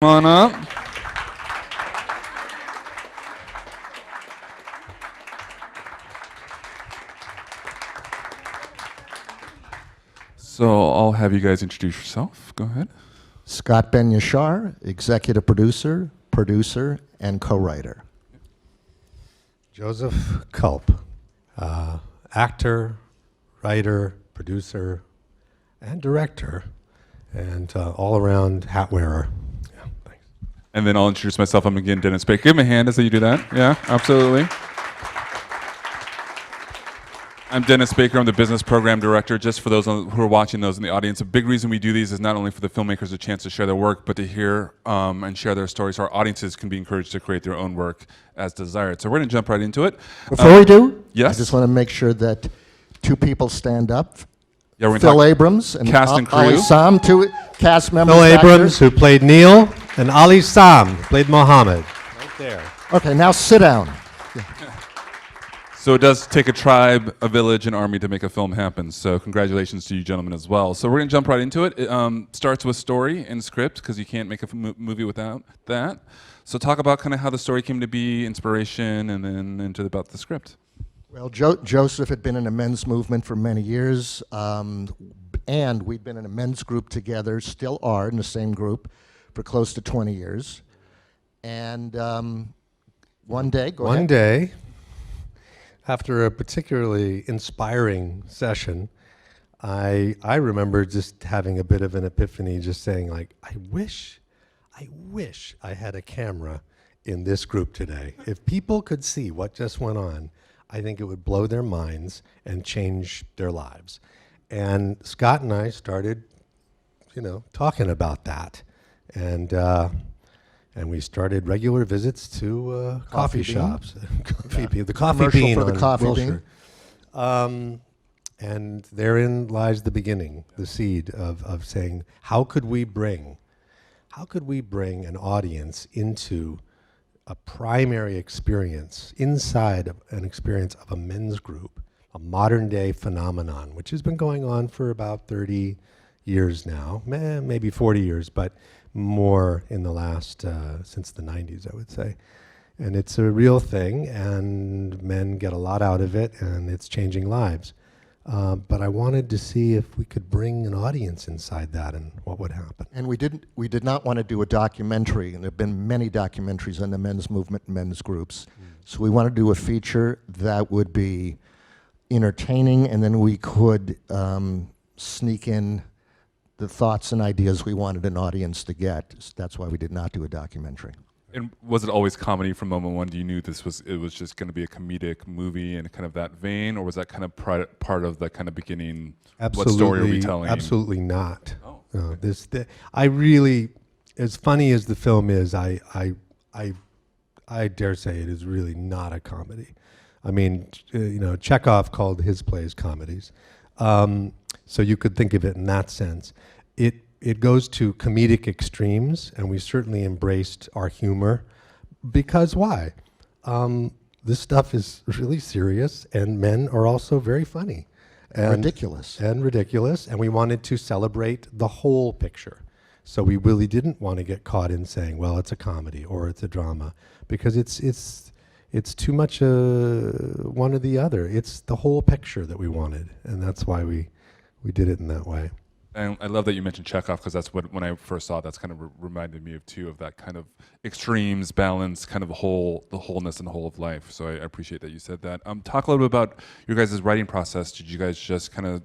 Come on up. So I'll have you guys introduce yourself. Go ahead. Scott Ben-Yashar, executive producer, and co-writer. Joseph Culp, actor, writer, producer, and director, and all-around hat wearer. Yeah, thanks. And then I'll introduce myself. I'm again Dennis Baker. Give him a hand as you do that. Yeah, absolutely. I'm Dennis Baker. I'm the business program director. Just for those who are watching, those in the audience, a big reason we do these is not only for the filmmakers a chance to share their work, but to hear and share their stories so our audiences can be encouraged to create their own work as desired. So we're going to jump right into it. Before we do, yes? I just want to make sure that two people stand up. Yeah, we're Phil Abrams and cast and crew. Ali Sam, two cast members. Phil back Abrams, there. who played Neil, and Ali Sam, who played Mohammed. Right there. Okay, now sit down. So it does take a tribe, a village, an army to make a film happen. So congratulations to you gentlemen as well. So we're going to jump right into it. It starts with story and script because you can't make a movie without that. So talk about kind of how the story came to be, inspiration, and then into about the script. Well, Joseph had been in a men's movement for many years, and we'd been in a men's group together, still are in the same group, for close to 20 years. And one day, after a particularly inspiring session, I remember just having a bit of an epiphany, just saying like, I wish I had a camera in this group today. If people could see what just went on, I think it would blow their minds and change their lives. And Scott and I started, talking about that. And we stared regular visits to coffee shops. The coffee Commercial bean for the on coffee Wilshire. And therein lies the beginning, the seed of saying, how could we bring an audience into a primary experience, inside of an experience of a men's group, a modern day phenomenon, which has been going on for about 30 years now, maybe 40 years, but more in the last, since the 90s, I would say. And it's a real thing, and men get a lot out of it, and it's changing lives. But I wanted to see if we could bring an audience inside that and what would happen. And we did not want to do a documentary, and there have been many documentaries on the men's movement and men's groups. So we wanted to do a feature that would be entertaining, and then we could sneak in the thoughts and ideas we wanted an audience to get. So that's why we did not do a documentary. And was it always comedy from moment one? Do you knew it was just going to be a comedic movie in kind of that vein, or was that kind of part of the kind of beginning? Absolutely, what story are we telling? Absolutely not. Oh, No, I really, as funny as the film is, I dare say it is really not a comedy. I mean, Chekhov called his plays comedies, so you could think of it in that sense. It goes to comedic extremes, and we certainly embraced our humor, because why? This stuff is really serious, and men are also very funny. And Ridiculous. And ridiculous, and we wanted to celebrate the whole picture. So we really didn't want to get caught in saying, well, it's a comedy or it's a drama, because it's too much one or the other. It's the whole picture that we wanted, and that's why we did it in that way. And I love that you mentioned Chekhov, because that's what, when I first saw it, that's kind of reminded me of too, of that kind of extremes, balance, kind of the wholeness and the whole of life. So I appreciate that you said that. Talk a little bit about your guys' writing process. Did you guys just kind of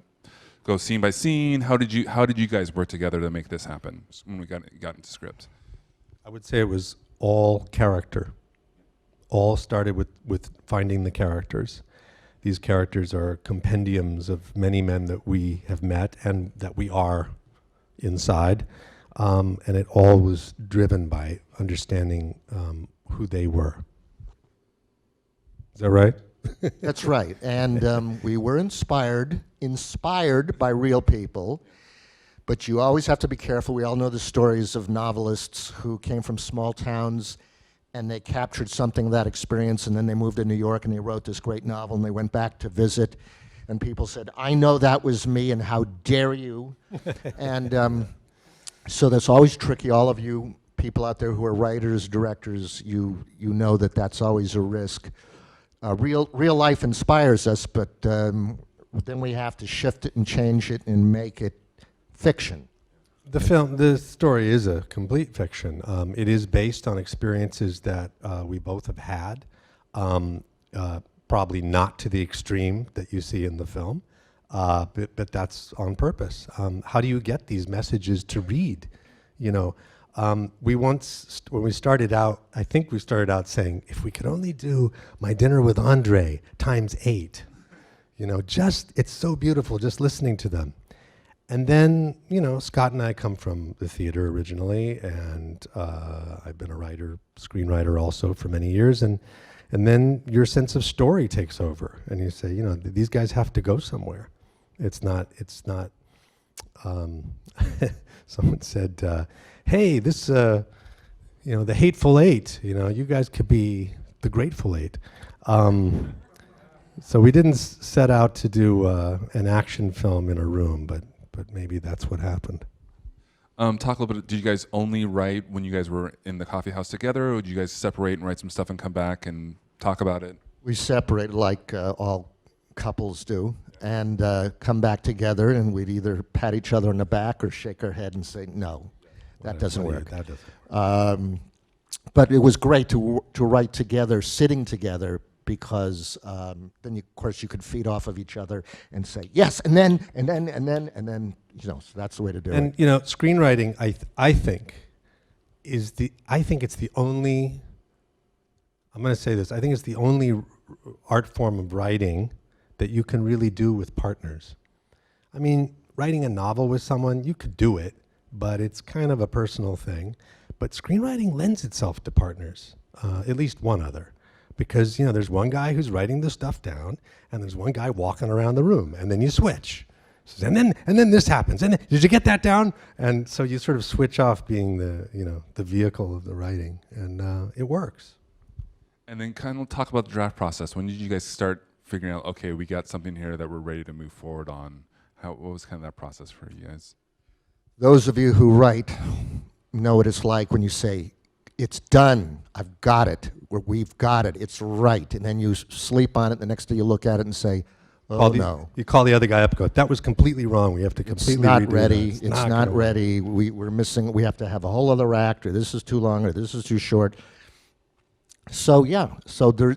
go scene by scene? How did you guys work together to make this happen when we got into script? I would say it was all character. All started with finding the characters. These characters are compendiums of many men that we have met and that we are inside. And it all was driven by understanding who they were. Is that right? That's right. And we were inspired by real people, but you always have to be careful. We all know the stories of novelists who came from small towns and they captured something of that experience, and then they moved to New York and they wrote this great novel, and they went back to visit, and people said, I know that was me, and how dare you? And so that's always tricky. All of you people out there who are writers, directors, you know that that's always a risk. Real life inspires us, but then we have to shift it and change it and make it fiction. The story is a complete fiction. It is based on experiences that we both have had, probably not to the extreme that you see in the film, but that's on purpose. How do you get these messages to read? You know, we once, when we started out, I think we started out saying, if we could only do My Dinner with Andre ×8, you know, it's so beautiful just listening to them. And then, you know, Scott and I come from the theater originally, and I've been a writer, screenwriter also for many years, and then your sense of story takes over, and you say, you know, these guys have to go somewhere. It's not, someone said, hey, this, you know, the Hateful Eight, you know, you guys could be the Grateful Eight. So we didn't set out to do an action film in a room, but maybe that's what happened. Talk a little bit, did you guys only write when you guys were in the coffee house together, or did you guys separate and write some stuff and come back and talk about it? We separated like all couples do, and come back together, and we'd either pat each other on the back or shake our head and say, no, that doesn't work. That doesn't. But it was great to write together, sitting together, because then, of course, you could feed off of each other and say, yes, and then, you know, so that's the way to do it. And, you know, screenwriting, I think it's the only, I'm going to say this, I think it's the only art form of writing that you can really do with partners. I mean, writing a novel with someone, you could do it, but it's kind of a personal thing. But screenwriting lends itself to partners, at least one other. Because, you know, there's one guy who's writing the stuff down, and there's one guy walking around the room, and then you switch. And then this happens, and then, did you get that down? And so you sort of switch off being the, you know, the vehicle of the writing, and it works. And then kind of talk about the draft process. When did you guys start figuring out, okay, we got something here that we're ready to move forward on? What was kind of that process for you guys? Those of you who write know what it's like when you say, it's done, I've got it, we've got it, it's right, and then you sleep on it, the next day you look at it and say, oh no. You call the other guy up and go, that was completely wrong, we have to completely redo It's not ready, that. it's not ready, we're missing, we have to have a whole other act, or this is too long, or this is too short. So yeah, so there,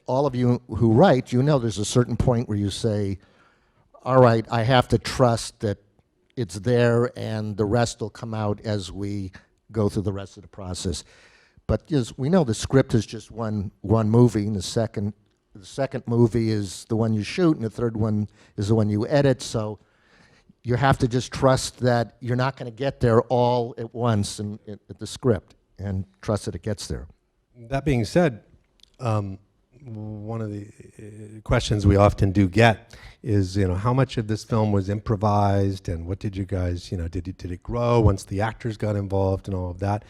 all of you who write, you know there's a certain point where you say, all right, I have to trust that it's there, and the rest will come out as we go through the rest of the process. But as we know, the script is just one movie, and the second movie is the one you shoot, and the third one is the one you edit. So you have to just trust that you're not going to get there all at once at the script, and trust that it gets there. That being said, one of the questions we often do get is, you know, how much of this film was improvised, and what did you guys, you know, did it grow once the actors got involved and all of that?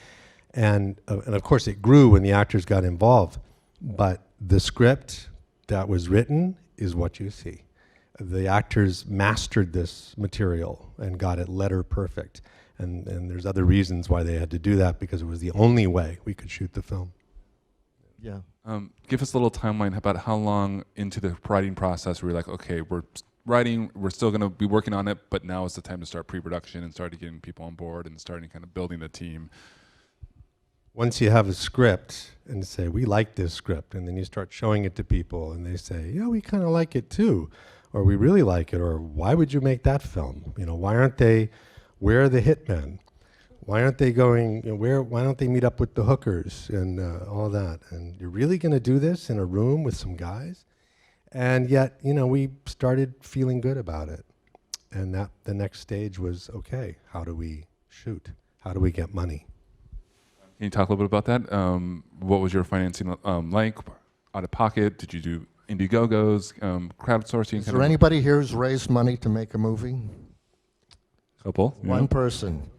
And of course it grew when the actors got involved, but the script that was written is what you see. The actors mastered this material and got it letter perfect. And there's other reasons why they had to do that, because it was the only way we could shoot the film. Yeah. Give us a little timeline about how long into the writing process were you like, okay, we're writing, we're still going to be working on it, but now is the time to start pre-production and start getting people on board and starting kind of building the team. Once you have a script and say, we like this script, and then you start showing it to people and they say, yeah, we kind of like it too, or we really like it, or why would you make that film? You know, why aren't they, where are the hitmen? Why aren't they going, you know, why don't they meet up with the hookers and all that? And you're really going to do this in a room with some guys? And yet, you know, we started feeling good about it. And that the next stage was, okay, how do we shoot? How do we get money? Can you talk a little bit about that? What was your financing like? Out of pocket? Did you do Indiegogos, crowdsourcing? Is there anybody here who's raised money to make a movie? Couple. One person.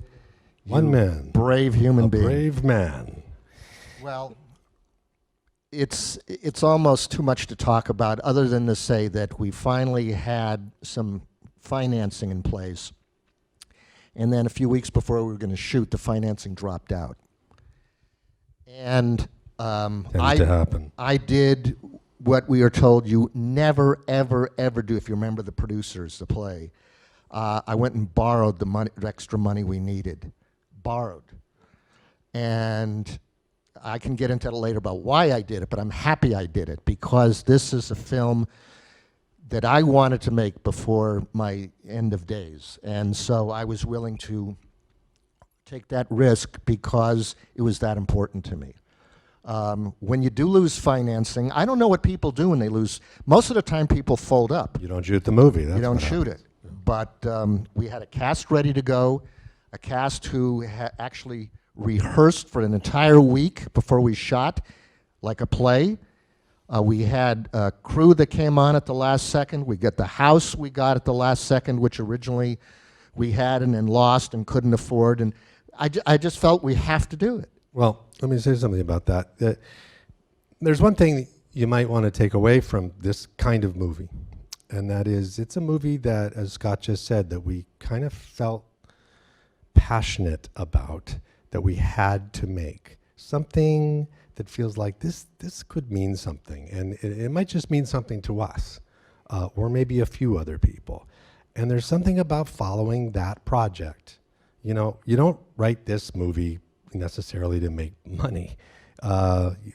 One man. Brave human being. Brave man. Well, it's almost too much to talk about, other than to say that we finally had some financing in place. And then a few weeks before we were going to shoot, the financing dropped out. And Tends to happen. I did what we are told you never, ever, ever do. If you remember the producers, the play, I went and borrowed the money, the extra money we needed, borrowed, and I can get into it later about why I did it. But I'm happy I did it because this is a film that I wanted to make before my end of days, and so I was willing to take that risk because it was that important to me. When you do lose financing, I don't know what people do when they lose. Most of the time, people fold up. You don't shoot the movie. That's You don't what shoot happens. it. But we had a cast ready to go, a cast who actually rehearsed for an entire week before we shot, like a play. We had a crew that came on at the last second. We got the house we got at the last second, which originally we had and then lost and couldn't afford. And I just felt we have to do it. Well, let me say something about that. There's one thing you might want to take away from this kind of movie, and that is it's a movie that, as Scott just said, that we kind of felt passionate about, that we had to make. Something that feels like this could mean something, and it might just mean something to us, or maybe a few other people. And there's something about following that project. You know, you don't write this movie necessarily to make money.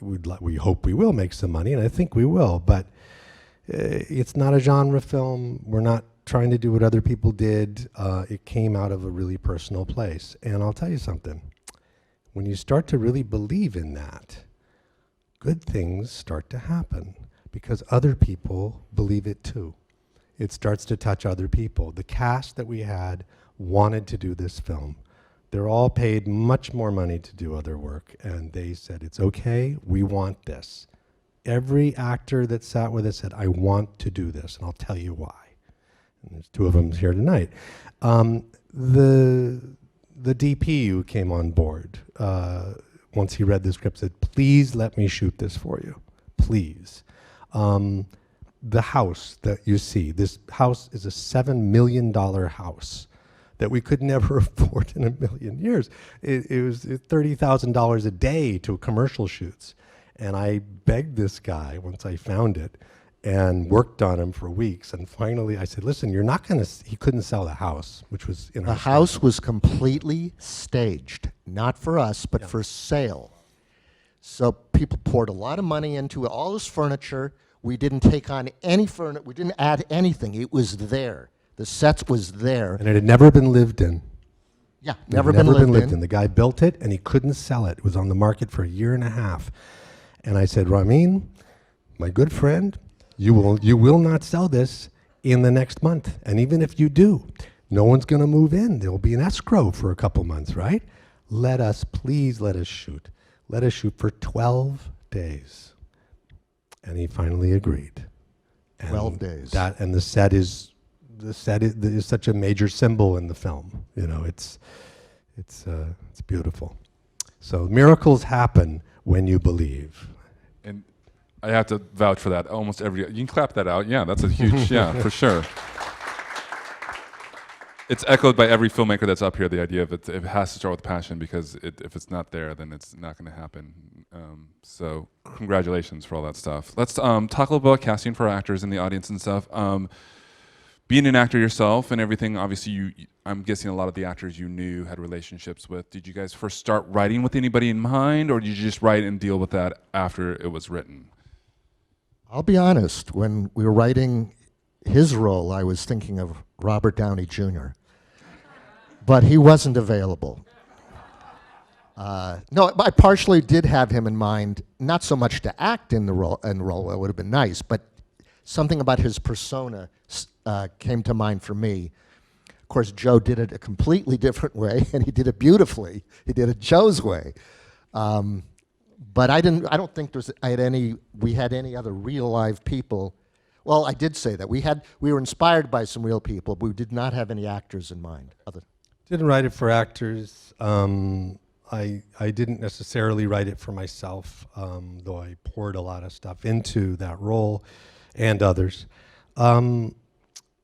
We hope we will make some money, and I think we will, but it's not a genre film. We're not trying to do what other people did. It came out of a really personal place. And I'll tell you something. When you start to really believe in that, good things start to happen because other people believe it too. It starts to touch other people. The cast that we had wanted to do this film. They're all paid much more money to do other work, and they said, it's okay, we want this. Every actor that sat with us said, I want to do this, and I'll tell you why. And there's two of them here tonight. The DP who came on board, once he read the script, said, please let me shoot this for you, please. The house that you see, this house is a $7 million house that we could never afford in a million years. It was $30,000 a day to commercial shoots. And I begged this guy once I found it and worked on him for weeks. And finally I said, listen, you're not gonna, he couldn't sell the house, which was in our The house was completely staged, not for us, but for sale. So people poured a lot of money into it, all this furniture. We didn't take on any furniture, we didn't add anything, it was there. The sets was there. And it had never been lived in. Yeah, It never had been lived in. The guy built it and he couldn't sell it. It was on the market for 1.5 years. And I said, Ramin, my good friend, you will not sell this in the next month. And even if you do, no one's gonna move in. There will be an escrow for a couple months, right? Please let us shoot. Let us shoot for 12 days. And he finally agreed. And 12 days. And the set is such a major symbol in the film. You know, it's beautiful. So miracles happen when you believe. And I have to vouch for that. Almost every, you can clap that out. Yeah, that's a huge, yeah, for sure. It's echoed by every filmmaker that's up here, the idea of it has to start with passion, because if it's not there, then it's not going to happen. So congratulations for all that stuff. Let's talk a little about casting for actors in the audience and stuff. Being an actor yourself and everything, obviously I'm guessing a lot of the actors you knew had relationships with. Did you guys first start writing with anybody in mind, or did you just write and deal with that after it was written? I'll be honest, when we were writing his role, I was thinking of Robert Downey Jr., but he wasn't available. No, I partially did have him in mind, not so much to act in the role, it would have been nice, but something about his persona came to mind for me. Of course, Joe did it a completely different way, and he did it beautifully. He did it Joe's way. But I don't think we had any other real live people. Well, I did say that. We were inspired by some real people, but we did not have any actors in mind. Didn't write it for actors. I didn't necessarily write it for myself, though I poured a lot of stuff into that role and others.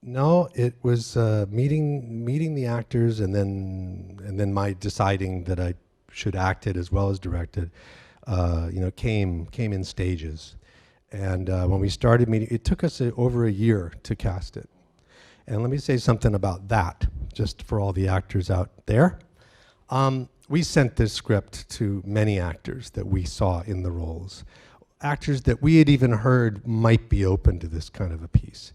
No, it was meeting the actors and then my deciding that I should act it as well as direct it. came in stages. And when we started meeting, it took us over a year to cast it. And let me say something about that, just for all the actors out there. We sent this script to many actors that we saw in the roles, actors that we had even heard might be open to this kind of a piece.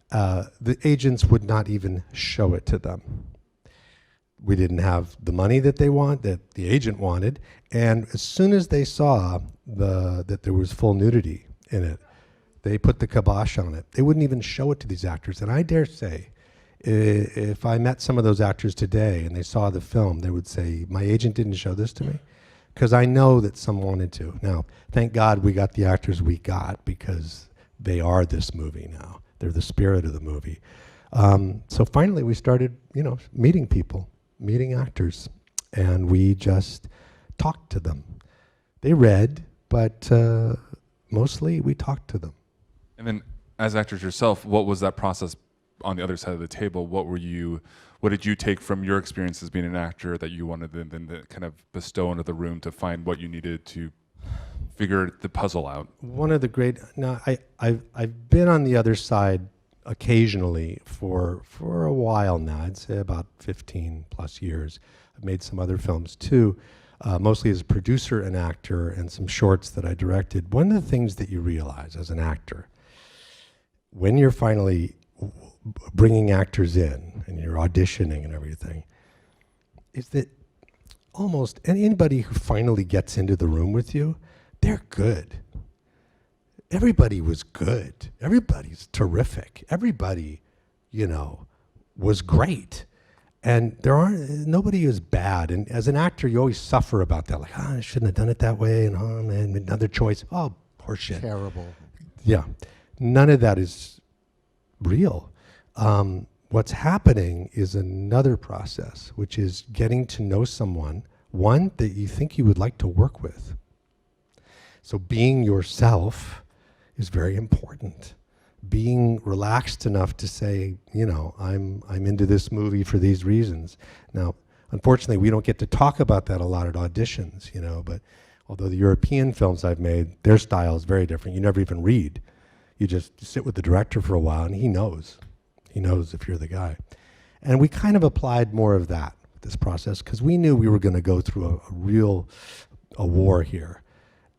The agents would not even show it to them. We didn't have the money that the agent wanted, and as soon as they saw that there was full nudity in it, they put the kibosh on it. They wouldn't even show it to these actors, and I dare say, if I met some of those actors today and they saw the film, they would say, my agent didn't show this to me, because I know that some wanted to. Now, thank God we got the actors we got, because they are this movie now. They're the spirit of the movie. So finally we started, meeting people, meeting actors, and we just talked to them. They read, but mostly we talked to them. And then, as actors yourself, what was that process on the other side of the table? What did you take from your experience as being an actor that you wanted then to kind of bestow into the room to find what you needed to figure the puzzle out? One of the great, I've been on the other side occasionally for a while now. I'd say about 15 plus years. I've made some other films too, mostly as a producer and actor, and some shorts that I directed. One of the things that you realize as an actor, when you're finally bringing actors in and you're auditioning and everything, is that almost anybody who finally gets into the room with you, they're good. Everybody was good. Everybody's terrific. Everybody, was great. And nobody is bad. And as an actor, you always suffer about that. Like, I shouldn't have done it that way. And oh man, another choice. Oh, horseshit. Terrible. Yeah. None of that is real. What's happening is another process, which is getting to know someone, one that you think you would like to work with. So being yourself is very important. Being relaxed enough to say, I'm into this movie for these reasons. Now, unfortunately, we don't get to talk about that a lot at auditions, but although the European films I've made, their style is very different. You never even read. You just sit with the director for a while and he knows. He knows if you're the guy. And we kind of applied more of that, this process, because we knew we were going to go through a war here.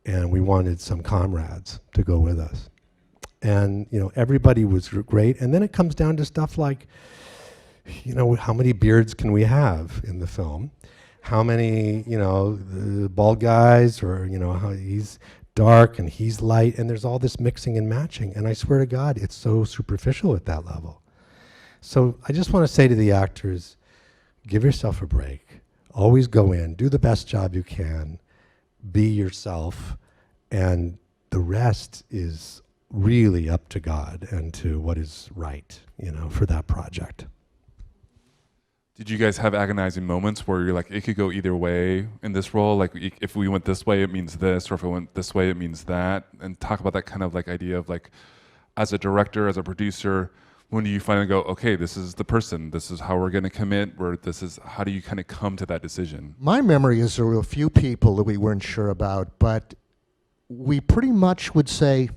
And we wanted some comrades to go with us. And, everybody was great. And then it comes down to stuff like, how many beards can we have in the film? How many, the bald guys, or, how he's dark and he's light, and there's all this mixing and matching. And I swear to God, it's so superficial at that level. So I just want to say to the actors, give yourself a break. Always go in, do the best job you can, be yourself, and the rest is really up to God and to what is right, for that project. Did you guys have agonizing moments where you're like, it could go either way in this role? Like, if we went this way, it means this, or if it went this way, it means that? And talk about that kind of idea of as a director, as a producer, when do you finally go, okay, this is the person, this is how we're going to commit, how do you kind of come to that decision? My memory is there were a few people that we weren't sure about, but we pretty much would say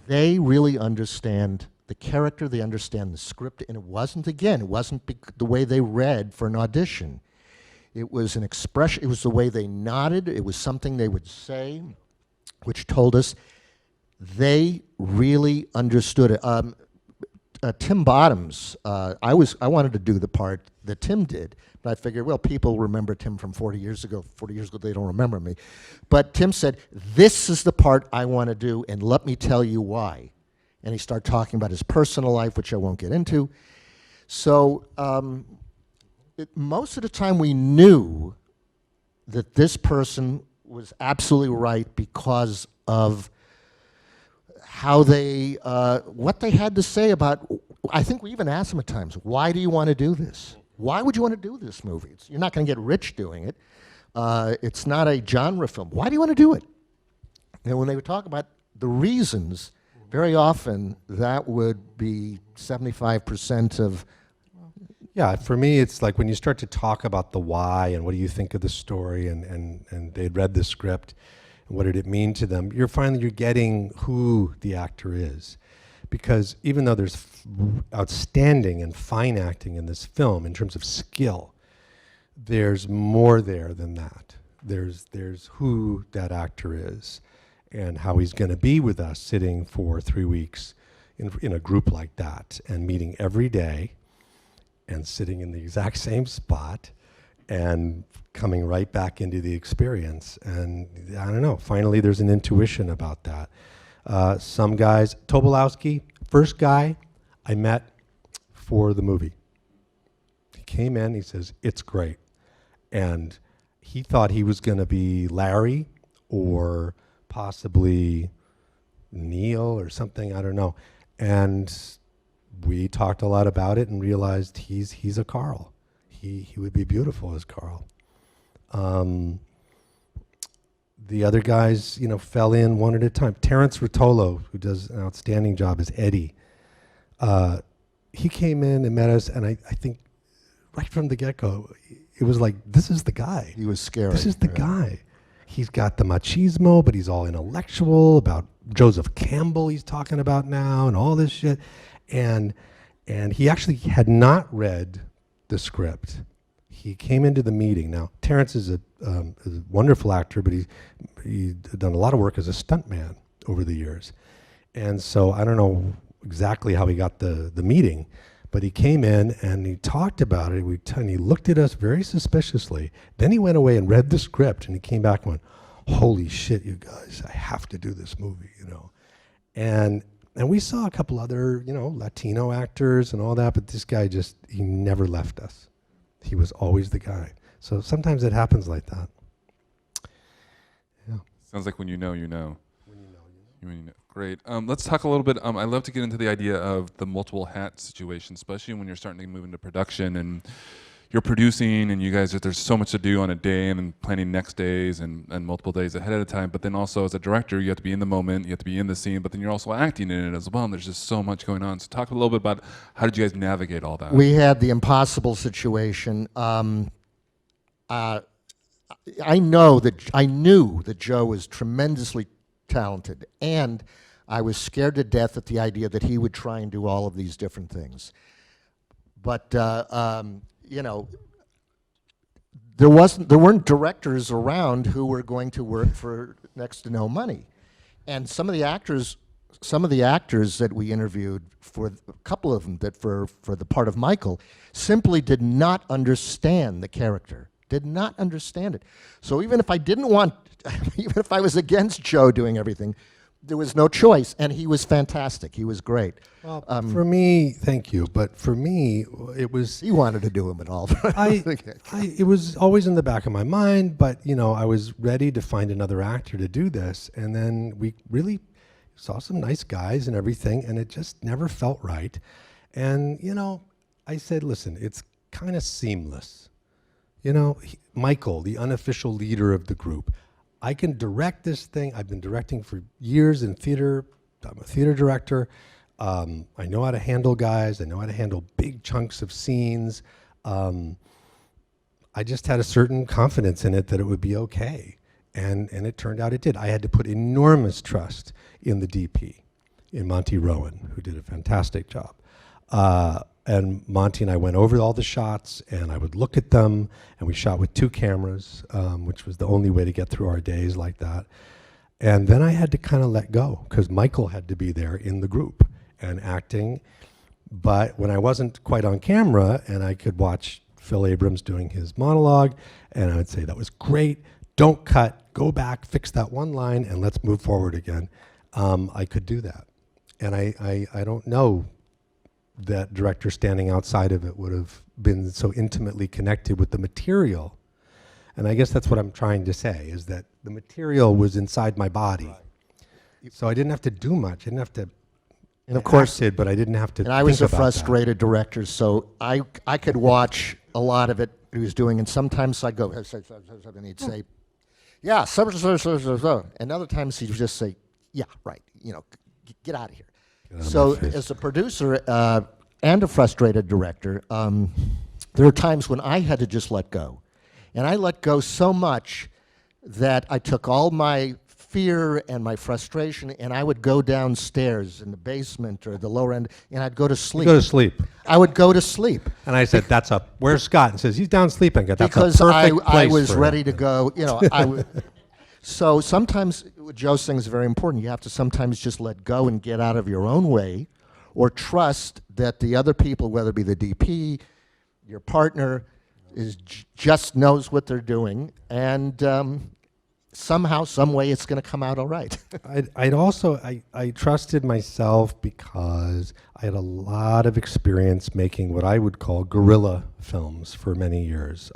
they really understand the character, they understand the script, and it wasn't the way they read for an audition. It was an expression, it was the way they nodded, it was something they would say, which told us they really understood it. Tim Bottoms, I wanted to do the part that Tim did, but I figured, well, people remember Tim from 40 years ago. 40 years ago, they don't remember me. But Tim said, this is the part I want to do, and let me tell you why. And he started talking about his personal life, which I won't get into. So most of the time we knew that this person was absolutely right because of how what they had to say about, I think we even asked them at times, why do you want to do this? Why would you want to do this movie? You're not going to get rich doing it. It's not a genre film. Why do you want to do it? And when they would talk about the reasons, very often that would be 75% of Yeah, for me, it's like when you start to talk about the why and what do you think of the story, and they'd read the script, and what did it mean to them, you're getting who the actor is. Because even though there's outstanding and fine acting in this film in terms of skill, there's more there than that. There's who that actor is and how he's going to be with us sitting for 3 weeks in a group like that and meeting every day and sitting in the exact same spot and coming right back into the experience. And I don't know, finally there's an intuition about that. Some guys, Tobolowsky, first guy I met for the movie. He came in, he says, it's great. And he thought he was going to be Larry or possibly Neil or something, I don't know. And we talked a lot about it and realized he's a Carl. He would be beautiful as Carl. The other guys, fell in one at a time. Terrence Rotolo, who does an outstanding job as Eddie, he came in and met us, and I think right from the get-go, it was like, this is the guy. He was scary. This is the guy. He's got the machismo, but he's all intellectual about Joseph Campbell he's talking about now and all this shit. And he actually had not read the script. He came into the meeting. Now, Terrence is a wonderful actor, but he's done a lot of work as a stuntman over the years. And so I don't know exactly how he got the meeting, but he came in and he talked about it. And he looked at us very suspiciously. Then he went away and read the script, and he came back and went, holy shit, you guys, I have to do this movie, And we saw a couple other, Latino actors and all that, but this guy he never left us. He was always the guy. So sometimes it happens like that. Yeah. Sounds like when you know, you know. When you know. Great. Let's talk a little bit. I'd love to get into the idea of the multiple hat situation, especially when you're starting to move into production and you're producing and you guys, there's so much to do on a day and then planning next days and multiple days ahead of time. But then also as a director, you have to be in the moment, you have to be in the scene, but then you're also acting in it as well. And there's just so much going on. So talk a little bit about how did you guys navigate all that? We had the impossible situation. I knew that Joe was tremendously talented, and I was scared to death at the idea that he would try and do all of these different things. But there weren't directors around who were going to work for next to no money, and some of the actors that we interviewed, for a couple of them that for the part of Michael, simply did not understand the character. Did not understand it. So even if I was against Joe doing everything, there was no choice, and he was fantastic. He was great. Well, for me, thank you, but for me, it was... He wanted to do him at all. It was always in the back of my mind, but, I was ready to find another actor to do this, and then we really saw some nice guys and everything, and it just never felt right. And, I said, listen, it's kind of seamless. Michael, the unofficial leader of the group, I can direct this thing. I've been directing for years in theater. I'm a theater director. I know how to handle guys. I know how to handle big chunks of scenes. I just had a certain confidence in it that it would be okay. And it turned out it did. I had to put enormous trust in the DP, in Monty Rowan, who did a fantastic job. And Monty and I went over all the shots, and I would look at them, and we shot with 2 cameras, which was the only way to get through our days like that. And then I had to kind of let go, because Michael had to be there in the group and acting. But when I wasn't quite on camera, and I could watch Phil Abrams doing his monologue, and I would say, that was great, don't cut, go back, fix that one line, and let's move forward again. I could do that. And I don't know that director standing outside of it would have been so intimately connected with the material. And I guess that's what I'm trying to say, is that the material was inside my body. Right. So I didn't have to do much. I didn't have to, and of course, but I didn't have to. And I was a frustrated director, so I could watch a lot of it he was doing, and sometimes I'd go, and he'd say, yeah, and other times he'd just say, yeah, right, get out of here. So as a producer and a frustrated director, There are times when I had to just let go. And I let go so much that I took all my fear and my frustration, and I would go downstairs in the basement or the lower end, and I'd go to sleep. Go to sleep. I would go to sleep. And I said, where's Scott? And says, he's down sleeping. That's Because a perfect I place was for ready him. to go, So sometimes, what Joe's saying is very important. You have to sometimes just let go and get out of your own way, or trust that the other people, whether it be the DP, your partner, just knows what they're doing, and somehow, some way, it's going to come out all right. I trusted myself because I had a lot of experience making what I would call guerrilla films for many years.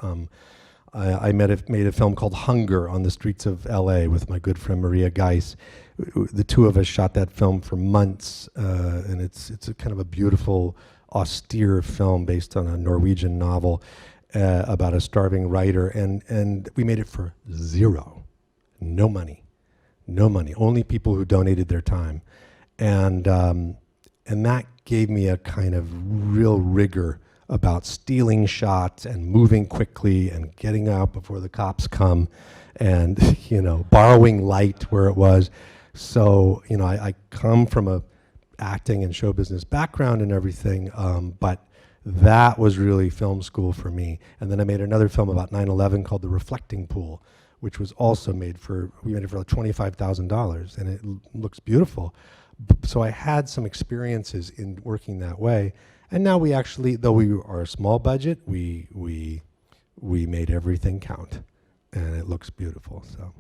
I made a film called Hunger on the streets of LA with my good friend Maria Geis. The two of us shot that film for months, and it's a kind of a beautiful, austere film based on a Norwegian novel about a starving writer, and we made it for zero. No money, only people who donated their time. And that gave me a kind of real rigor about stealing shots and moving quickly and getting out before the cops come and, borrowing light where it was. So, I come from a acting and show business background and everything, but that was really film school for me. And then I made another film about 9/11 called The Reflecting Pool, which was also we made it for like $25,000, and it looks beautiful. So I had some experiences in working that way, and now we actually, though we are a small budget, we made everything count, and it looks beautiful. So,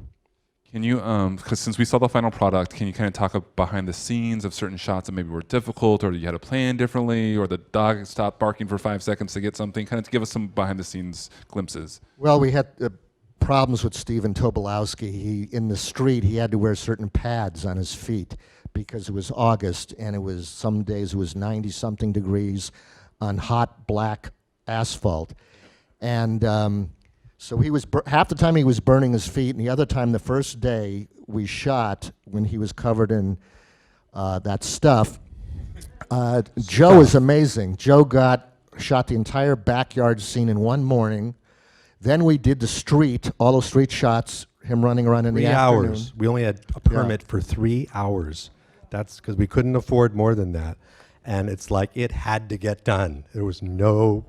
can you, because since we saw the final product, can you kind of talk behind the scenes of certain shots that maybe were difficult, or you had to plan differently, or the dog stopped barking for 5 seconds to get something? Kind of give us some behind the scenes glimpses. Well, we had problems with Stephen Tobolowsky. In the street, he had to wear certain pads on his feet because it was August, and it was some days it was 90-something degrees on hot black asphalt. And so he was half the time he was burning his feet, and the other time, the first day we shot, when he was covered in that stuff, Joe is amazing. Joe shot the entire backyard scene in one morning. Then we did the street, all those street shots, him running around in the afternoon. 3 hours. We only had a permit for 3 hours. That's because we couldn't afford more than that. And it's like it had to get done. There was no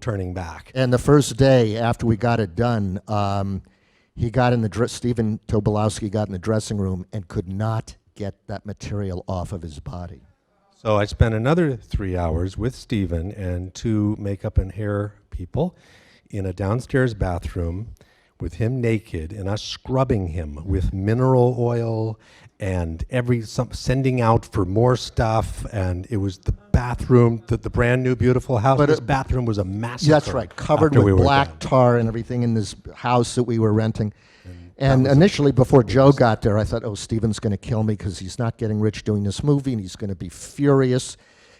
turning back. And the first day after we got it done, he got in the Stephen Tobolowsky got in the dressing room and could not get that material off of his body. So I spent another 3 hours with Stephen and 2 makeup and hair people in a downstairs bathroom with him naked and us scrubbing him with mineral oil and sending out for more stuff. And it was the bathroom, the brand new beautiful house. But this bathroom was a massacre. That's right, covered with black tar and everything in this house that we were renting. And initially, before Joe got there, I thought, oh, Stephen's going to kill me because he's not getting rich doing this movie, and he's going to be furious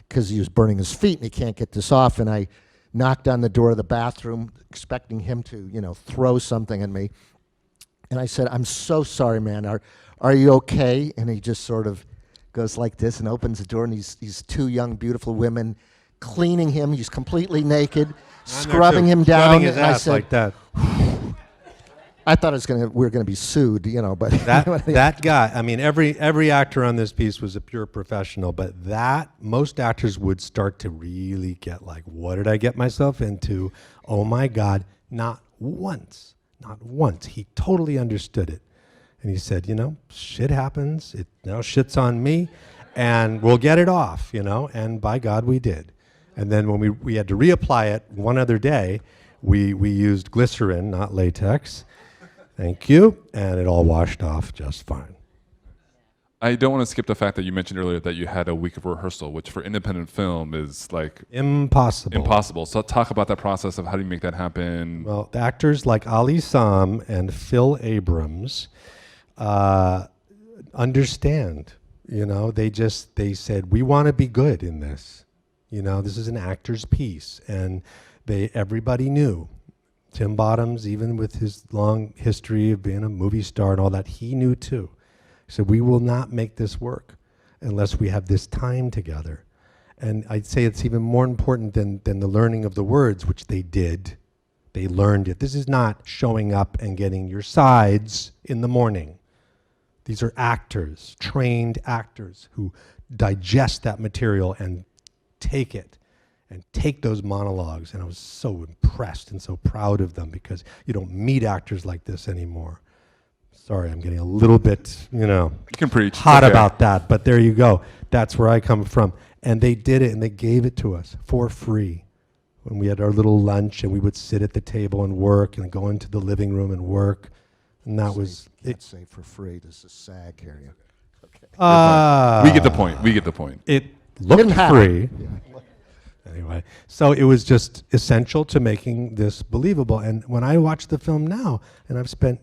because he was burning his feet and he can't get this off. And I knocked on the door of the bathroom, expecting him to, throw something at me. And I said, I'm so sorry, man. Are you okay? And he just sort of goes like this and opens the door, and these 2 young, beautiful women cleaning him. He's completely naked, scrubbing him down. Scrubbing his and ass I said, like that. I thought we were going to be sued, but That guy, I mean, every actor on this piece was a pure professional, but most actors would start to really get like, what did I get myself into? Oh my God, not once. He totally understood it. And he said, shit happens. Shit's on me, and we'll get it off, and by God, we did. And then when we had to reapply it one other day, we used glycerin, not latex. Thank you. And it all washed off just fine. I don't want to skip the fact that you mentioned earlier that you had a week of rehearsal, which for independent film is like impossible. So talk about that process of how do you make that happen? Well, the actors like Ali Sam and Phil Abrams understand. They said, we want to be good in this. This is an actor's piece, and everybody knew. Tim Bottoms, even with his long history of being a movie star and all that, he knew too. He said, we will not make this work unless we have this time together. And I'd say it's even more important than the learning of the words, which they did. They learned it. This is not showing up and getting your sides in the morning. These are actors, trained actors who digest that material and take it and take those monologues. And I was so impressed and so proud of them because you don't meet actors like this anymore. Sorry, I'm getting a little bit, You can preach. hot Okay. about that, but there you go. That's where I come from. And they did it and they gave it to us for free. When we had our little lunch and we would sit at the table and work and go into the living room and work. And that was Can't say for free. This is SAG here. Okay. We get the point. We get the point. It looked Didn't happen. free. Anyway, so it was just essential to making this believable. And when I watch the film now, and I've spent,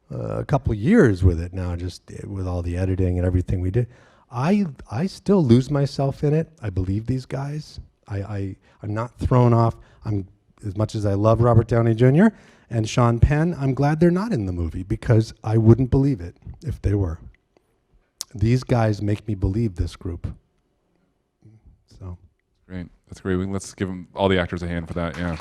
a couple of years with it now, just with all the editing and everything we did, I still lose myself in it. I believe these guys. I'm not thrown off. As much as I love Robert Downey Jr. and Sean Penn, I'm glad they're not in the movie because I wouldn't believe it if they were. These guys make me believe this group. So Great. That's great. Let's give them, all the actors, a hand for that. Yeah.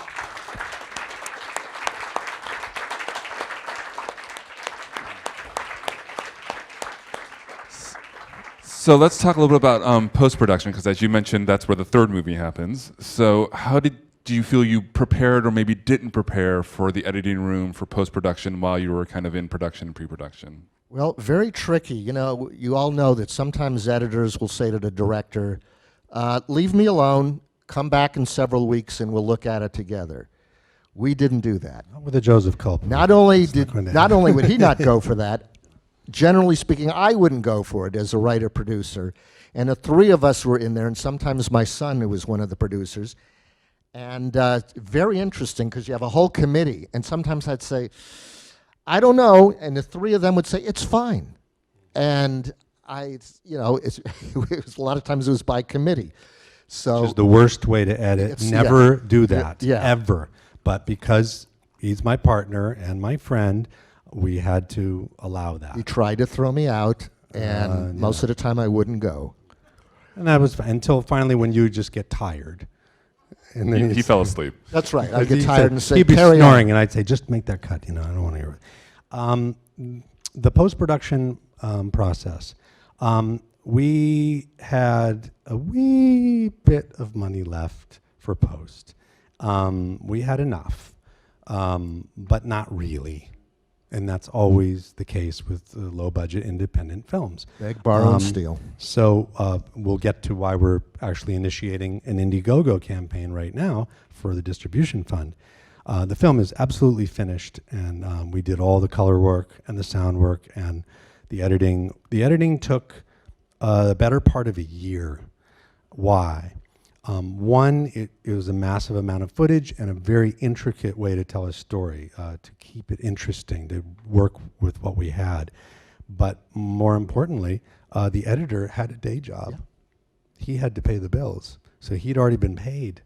So let's talk a little bit about post-production, because as you mentioned, that's where the third movie happens. So how do you feel you prepared or maybe didn't prepare for the editing room for post-production while you were kind of in production and pre-production? Well, very tricky. You all know that sometimes editors will say to the director, leave me alone, come back in several weeks and we'll look at it together. We didn't do that. not with a Joseph Culp. Not only not going to would he not go for that, generally speaking, I wouldn't go for it as a writer-producer. And the three of us were in there, and sometimes my son, who was one of the producers. And very interesting, because you have a whole committee, and sometimes I'd say, I don't know, and the three of them would say, it's fine. And it was, a lot of times it was by committee. So Which is the worst way to edit. Never do that, Yeah. ever. But because he's my partner and my friend, we had to allow that. he tried to throw me out, and most of the time I wouldn't go. And that was until finally when you just get tired. And then He fell asleep. That's right. I'd He get said- tired and say, he'd be carry snoring, on. and I'd say, just make that cut. I don't want to hear it. The post-production process. We had a wee bit of money left for post. We had enough, but not really. And that's always the case with low-budget independent films. Beg, borrow, and steal. So we'll get to why we're actually initiating an Indiegogo campaign right now for the distribution fund. The film is absolutely finished, and we did all the color work and the sound work and the editing. The editing took the better part of a year. Why? One, it was a massive amount of footage and a very intricate way to tell a story, to keep it interesting, to work with what we had. But more importantly, the editor had a day job. Yeah. He had to pay the bills. So he'd already been paid.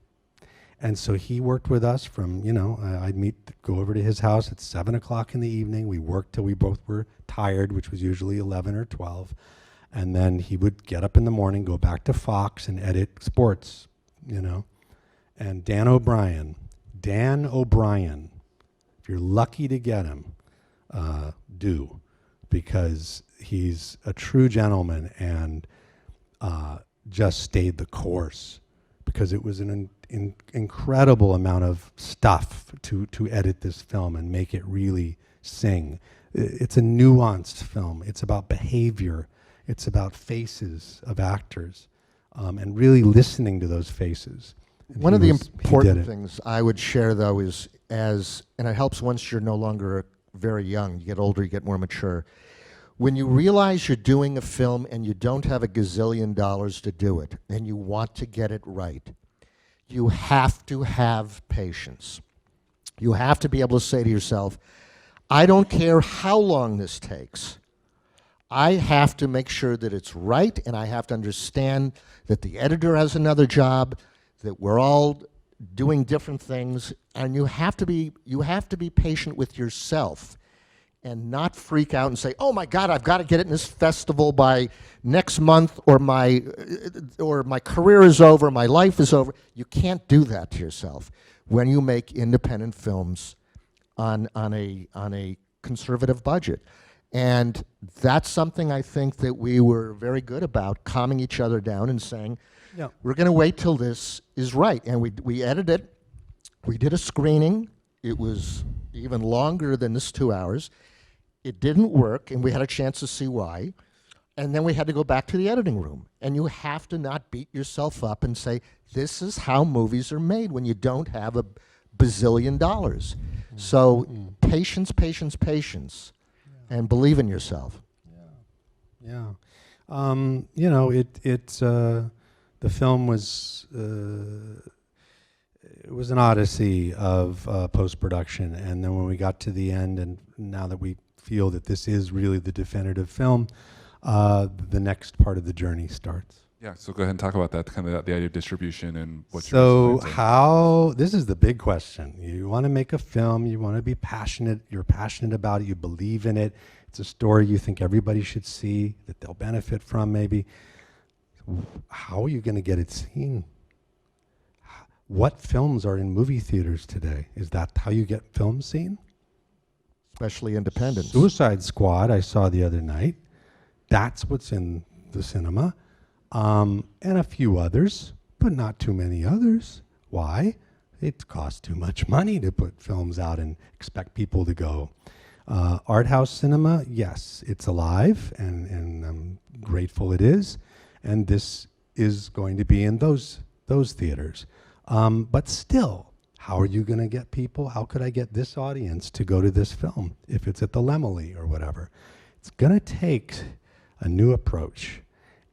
And so he worked with us from, I'd go over to his house at 7 o'clock in the evening. We worked till we both were tired, which was usually 11 or 12. And then he would get up in the morning, go back to Fox and edit sports, And Dan O'Brien, if you're lucky to get him, do, because he's a true gentleman and just stayed the course, because it was an incredible amount of stuff to edit this film and make it really sing. It's a nuanced film. It's about behavior. It's about faces of actors, and really listening to those faces. And One of the he did important it. things I would share, though, is and it helps once you're no longer very young, you get older, you get more mature. When you realize you're doing a film and you don't have a gazillion dollars to do it, and you want to get it right, you have to have patience. You have to be able to say to yourself, I don't care how long this takes. I have to make sure that it's right, and I have to understand that the editor has another job, that we're all doing different things, and you have to be patient with yourself and not freak out and say, "Oh my God, I've got to get it in this festival by next month, or my career is over, my life is over." You can't do that to yourself when you make independent films on a conservative budget. And that's something I think that we were very good about, calming each other down and saying, Yeah. we're going to wait till this is right. And we edited it. We did a screening. It was even longer than this 2 hours. It didn't work, and we had a chance to see why. And then we had to go back to the editing room. And you have to not beat yourself up and say, this is how movies are made when you don't have a bazillion dollars. So patience, patience, patience, and believe in yourself. Yeah. You know, the film was it was an odyssey of post-production, and then when we got to the end, and now that we feel that this is really the definitive film, the next part of the journey starts. Yeah, so go ahead and talk about that, kind of the idea of distribution and what So you're how, this is the big question. You want to make a film, you want to be passionate, you're passionate about it, you believe in it, it's a story you think everybody should see, that they'll benefit from maybe. How are you going to get it seen? What films are in movie theaters today? Is that how you get films seen? Especially independent. Suicide Squad, I saw the other night. That's what's in the cinema. And a few others, but not too many others. Why? It costs too much money to put films out and expect people to go. Art house cinema, yes, it's alive, and I'm grateful it is. And this is going to be in those theaters. But still, how are you going to get people? How could I get this audience to go to this film if it's at the Laemmle or whatever? It's going to take a new approach.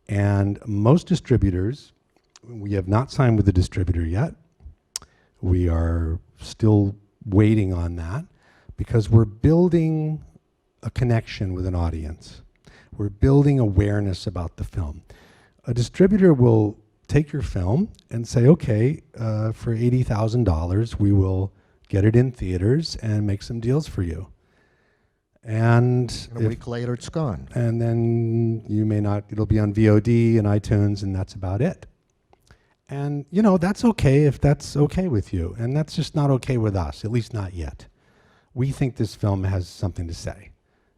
And most distributors, we have not signed with a distributor yet. We are still waiting on that because we're building a connection with an audience. We're building awareness about the film. A distributor will take your film and say, okay, for $80,000, we will get it in theaters and make some deals for you. And a week later, it's gone. And then you may not, it'll be on VOD and iTunes, and that's about it. And, you know, that's okay if that's okay with you. And that's just not okay with us, at least not yet. We think this film has something to say.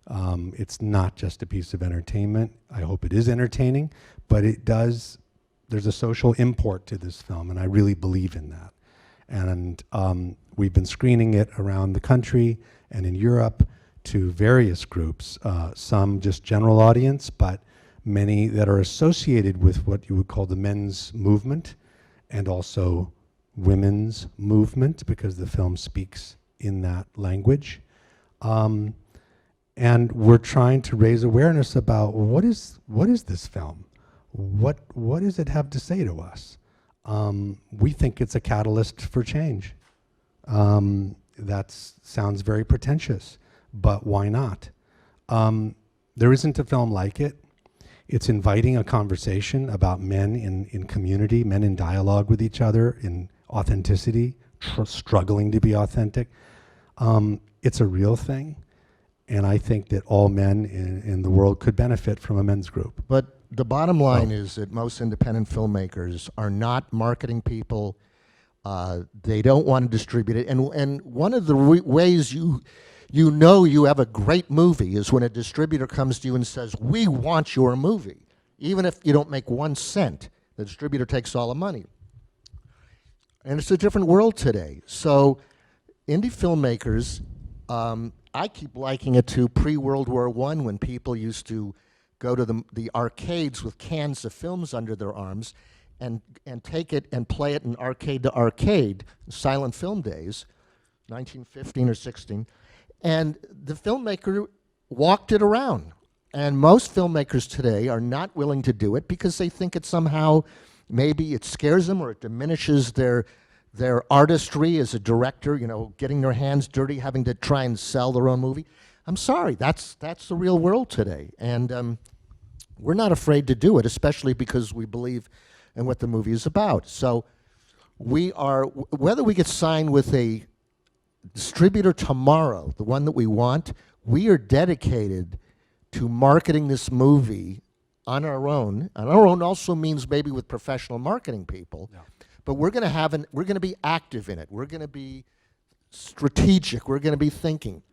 It's not just a piece of entertainment. I hope it is entertaining, but it does, there's a social import to this film, and I really believe in that. And we've been screening it around the country and in Europe to various groups, some just general audience, but many that are associated with what you would call the men's movement and also women's movement, because the film speaks in that language. And we're trying to raise awareness about what is this film? What does it have to say to us? We think it's a catalyst for change. That sounds very pretentious, but why not? There isn't a film like it. It's inviting a conversation about men in community, men in dialogue with each other, in authenticity, struggling to be authentic. It's a real thing, and I think that all men in the world could benefit from a men's group. But the bottom line is that most independent filmmakers are not marketing people. They don't want to distribute it. And one of the ways you know you have a great movie is when a distributor comes to you and says, we want your movie. Even if you don't make 1 cent, the distributor takes all the money. And it's a different world today. So indie filmmakers, I keep liking it to pre-World War I, when people used to go to the arcades with cans of films under their arms and take it and play it in arcade to arcade, silent film days, 1915 or 16. And the filmmaker walked it around. And most filmmakers today are not willing to do it because they think it somehow, maybe it scares them or it diminishes their artistry as a director, you know, getting their hands dirty, having to try and sell their own movie. I'm sorry, that's the real world today. And we're not afraid to do it, especially because we believe in what the movie is about. So we are, whether we get signed with a distributor tomorrow, the one that we want, We are dedicated to marketing this movie on our own. On our own also means maybe with professional marketing people. Yeah. But we're going to be active in it. We're going to be strategic. We're going to be thinking.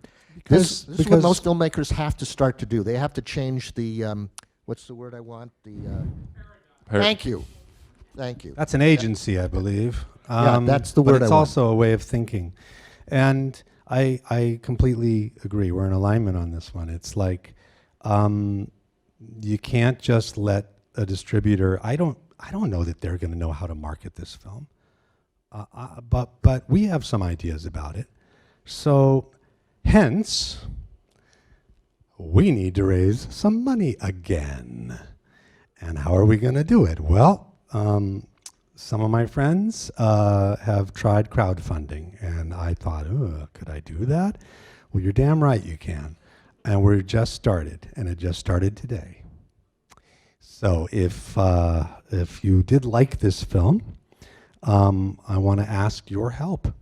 This is what most filmmakers have to start to do. They have to change the, what's the word I want? Thank you. Thank you. That's an agency, I believe. Yeah, that's the word But it's I want. also a way of thinking. And I completely agree. We're in alignment on this one. It's like you can't just let a distributor. I don't know that they're going to know how to market this film, but we have some ideas about it. So, hence, we need to raise some money again. And how are we going to do it? Well, some of my friends have tried crowdfunding, and I thought, could I do that? Well, you're damn right you can. And we're just started, and it just started today. So if you did like this film, I want to ask your help.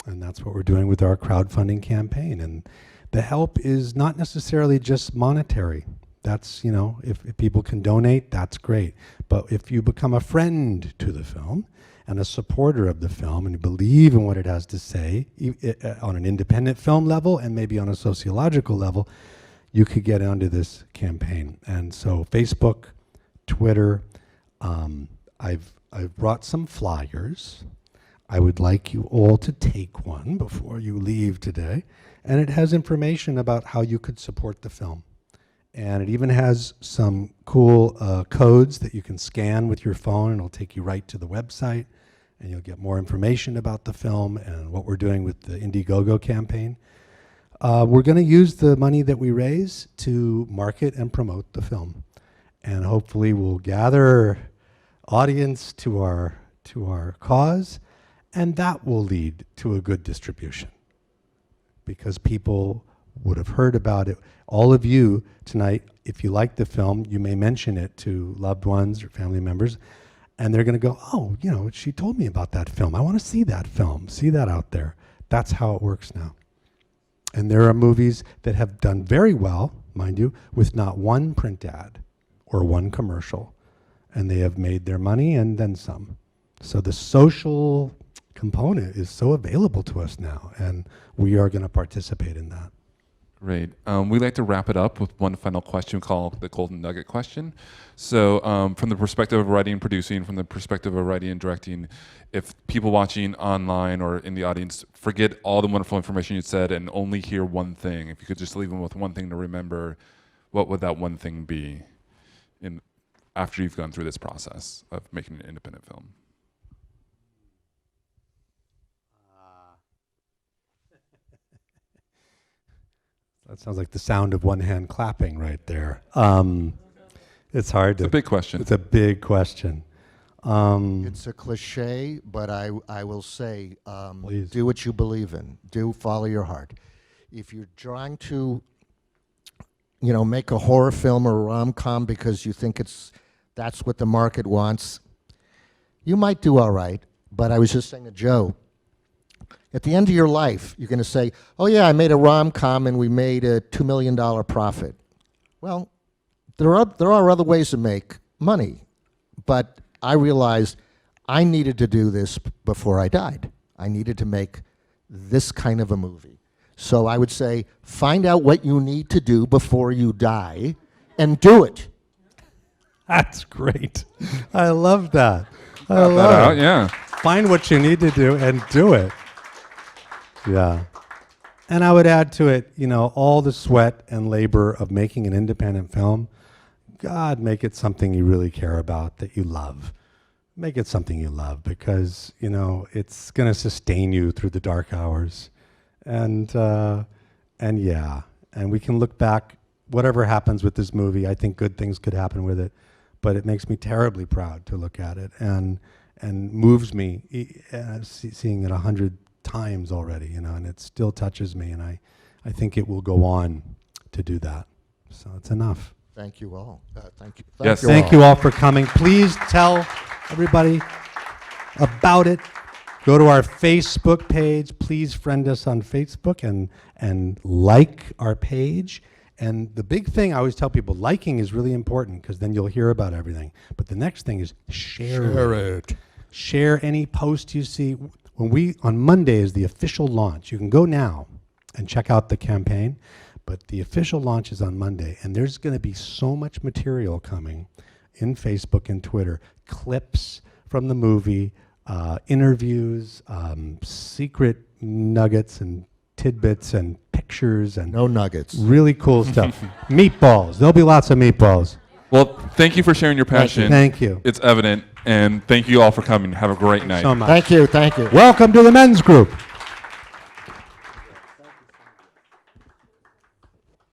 And that's what we're doing with our crowdfunding campaign. And the help is not necessarily just monetary. That's, if people can donate, that's great. But if you become a friend to the film and a supporter of the film and you believe in what it has to say on an independent film level and maybe on a sociological level, you could get onto this campaign. And so Facebook, Twitter, I've brought some flyers. I would like you all to take one before you leave today. And it has information about how you could support the film. And it even has some cool codes that you can scan with your phone, and it'll take you right to the website, and you'll get more information about the film and what we're doing with the Indiegogo campaign. We're going to use the money that we raise to market and promote the film. And hopefully we'll gather audience to our cause, and that will lead to a good distribution, because people would have heard about it. All of you tonight, if you like the film, you may mention it to loved ones or family members, and they're going to go, oh, she told me about that film. I want to see that film, see that out there. That's how it works now. And there are movies that have done very well, mind you, with not one print ad or one commercial, and they have made their money and then some. So the social component is so available to us now, and we are going to participate in that. Great. We like to wrap it up with one final question called the Golden Nugget question. So from the perspective of writing and producing, from the perspective of writing and directing, if people watching online or in the audience forget all the wonderful information you said and only hear one thing, if you could just leave them with one thing to remember, what would that one thing be after you've gone through this process of making an independent film? That sounds like the sound of one hand clapping right there. It's hard to. It's a big question. It's a big question. It's a cliche, but I will say, Please. do what you believe in. Do follow your heart. If you're trying to, make a horror film or a rom-com because you think that's what the market wants, you might do all right. But I was just saying to Joe, at the end of your life, you're going to say, oh yeah, I made a rom-com and we made a $2 million profit. Well, there are other ways to make money, but I realized I needed to do this before I died. I needed to make this kind of a movie. So I would say, find out what you need to do before you die and do it. That's great. I love that. I That love out, it. yeah. Find what you need to do and do it. Yeah. And I would add to it, all the sweat and labor of making an independent film. God, make it something you really care about, that you love. Make it something you love, because, it's going to sustain you through the dark hours. And yeah, and we can look back, whatever happens with this movie, I think good things could happen with it, but it makes me terribly proud to look at it and moves me seeing it 100 times already, and it still touches me, and I think it will go on to do that. So it's enough. Thank you all. Thank you. Yes. Thank you all for coming. Please tell everybody about it. Go to our Facebook page. Please friend us on Facebook and like our page. And the big thing I always tell people, liking is really important because then you'll hear about everything. But the next thing is share it. Share any post you see. On Monday is the official launch. You can go now and check out the campaign, but the official launch is on Monday, and there's going to be so much material coming in Facebook and Twitter, clips from the movie, interviews, secret nuggets and tidbits and pictures and No nuggets. really cool stuff. Meatballs. There'll be lots of meatballs. Well, thank you for sharing your passion. Thank you. It's evident, and thank you all for coming. Have a great night. So much. Thank you. Thank you. Welcome to the men's group.